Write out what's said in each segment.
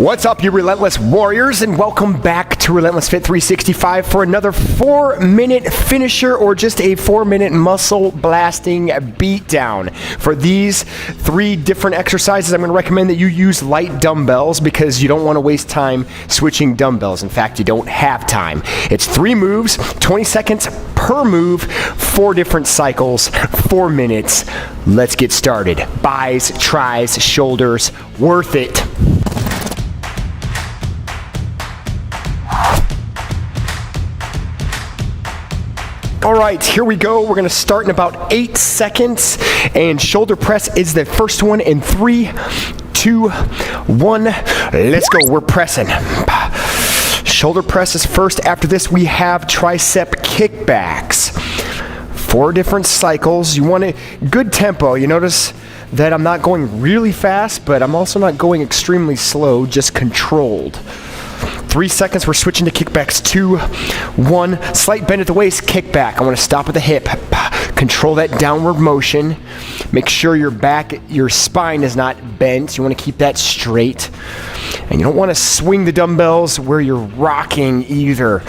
What's up, you Relentless Warriors, and welcome back to Relentless Fit 365 for another 4-minute finisher or just a 4-minute muscle blasting beatdown. For these 3 different exercises, I'm going to recommend that you use light dumbbells because you don't want to waste time switching dumbbells. In fact, you don't have time. It's 3 moves, 20 seconds per move, 4 different cycles, 4 minutes. Let's get started. Bis, tris, shoulders, worth it. All right, here we go. We're gonna start in about 8 seconds, and shoulder press is the first one in 3, 2, 1. Let's go, we're pressing. Shoulder press is first. After this, we have tricep kickbacks. 4 different cycles. You want a good tempo. You notice that I'm not going really fast, but I'm also not going extremely slow, just controlled. 3 seconds, we're switching to kickbacks. 2, 1, slight bend at the waist, kickback. I want to stop at the hip. Control that downward motion. Make sure your spine is not bent. You want to keep that straight. And you don't want to swing the dumbbells where you're rocking either.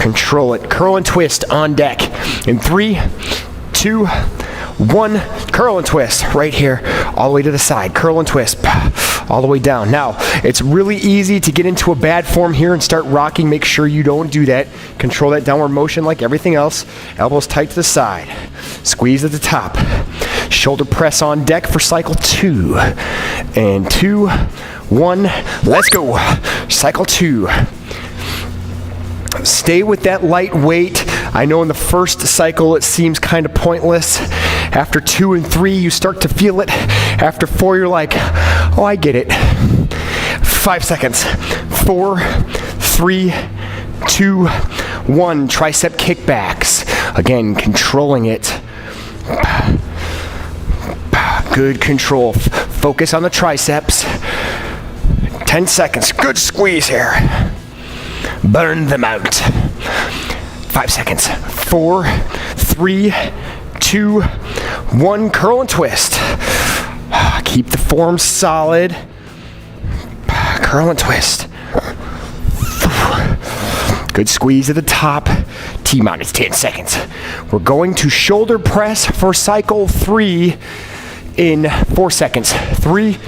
Control it. Curl and twist on deck. In 3, 2, 1, curl and twist. Right here, all the way to the side. Curl and twist. All the way down. Now, it's really easy to get into a bad form here and start rocking. Make sure you don't do that. Control that downward motion like everything else. Elbows tight to the side. Squeeze at the top. Shoulder press on deck for cycle 2. And 2, 1, let's go. Cycle 2. Stay with that light weight. I know in the first cycle it seems kind of pointless. After 2 and 3, you start to feel it. After 4, you're like, oh, I get it. 5 seconds. 4, 3, 2, 1. Tricep kickbacks. Again, controlling it. Good control. Focus on the triceps. 10 seconds. Good squeeze here. Burn them out. 5 seconds. 4, 3, 2, 1. Curl and twist. Keep the form solid. Curl and twist. Good squeeze at the top. T-minus 10 seconds. We're going to shoulder press for cycle 3 in 4 seconds. 3,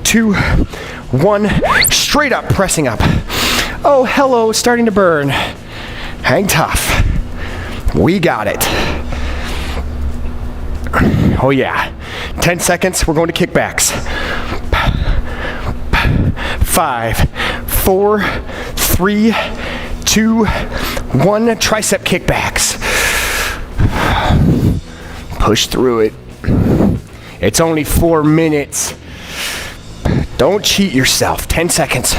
2, 1. Straight up, pressing up. Oh, hello, starting to burn. Hang tough. We got it. Oh yeah. 10 seconds, we're going to kickbacks. 5, 4, 3, 2, 1. Tricep kickbacks. Push through it. It's only 4 minutes. Don't cheat yourself. 10 seconds.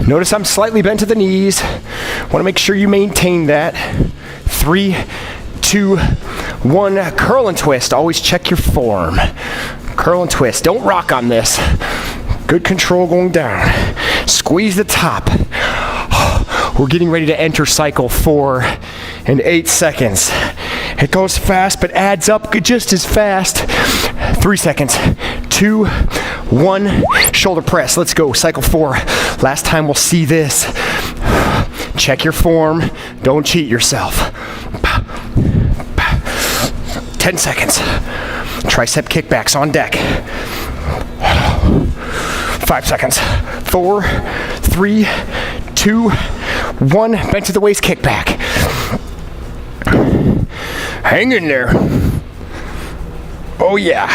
Notice I'm slightly bent to the knees. Want to make sure you maintain that. 3, 2, 1. Curl and twist. Always check your form. Curl and twist. Don't rock on this. Good control going down. Squeeze the top. We're getting ready to enter cycle 4 in 8 seconds. It goes fast, but adds up just as fast. 3 seconds. 2, 1. Shoulder press. Let's go. Cycle 4. Last time we'll see this. Check your form. Don't cheat yourself. 10 seconds. Tricep kickbacks on deck. 5 seconds. 4, 3, 2, 1. Bent to the waist kickback. Hang in there. Oh yeah.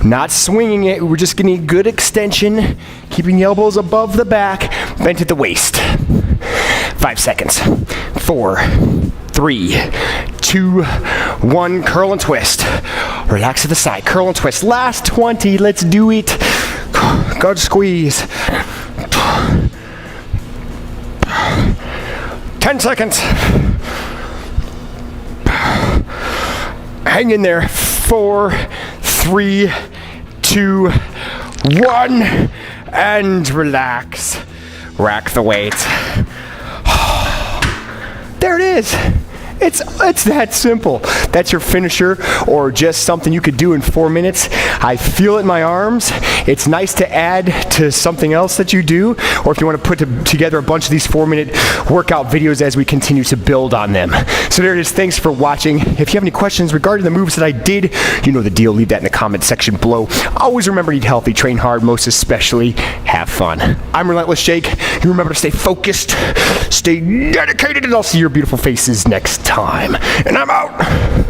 Not swinging it. We're just getting a good extension. Keeping the elbows above the back. Bent at the waist. 5 seconds. 4, 3, 2, 1. Curl and twist. Relax to the side. Curl and twist. Last 20. Let's do it. Good squeeze. 10 seconds. Hang in there. 4, 3, 2, 1. And relax. Rack the weight. There it is. It's that simple. That's your finisher, or just something you could do in 4 minutes. I feel it in my arms. It's nice to add to something else that you do, or if you want to put together a bunch of these 4-minute workout videos as we continue to build on them. So there it is. Thanks for watching. If you have any questions regarding the moves that I did, you know the deal. Leave that in the comment section below. Always remember to eat healthy, train hard, most especially have fun. I'm Relentless Jake. You remember to stay focused, stay dedicated, and I'll see your beautiful faces next time. And I'm out.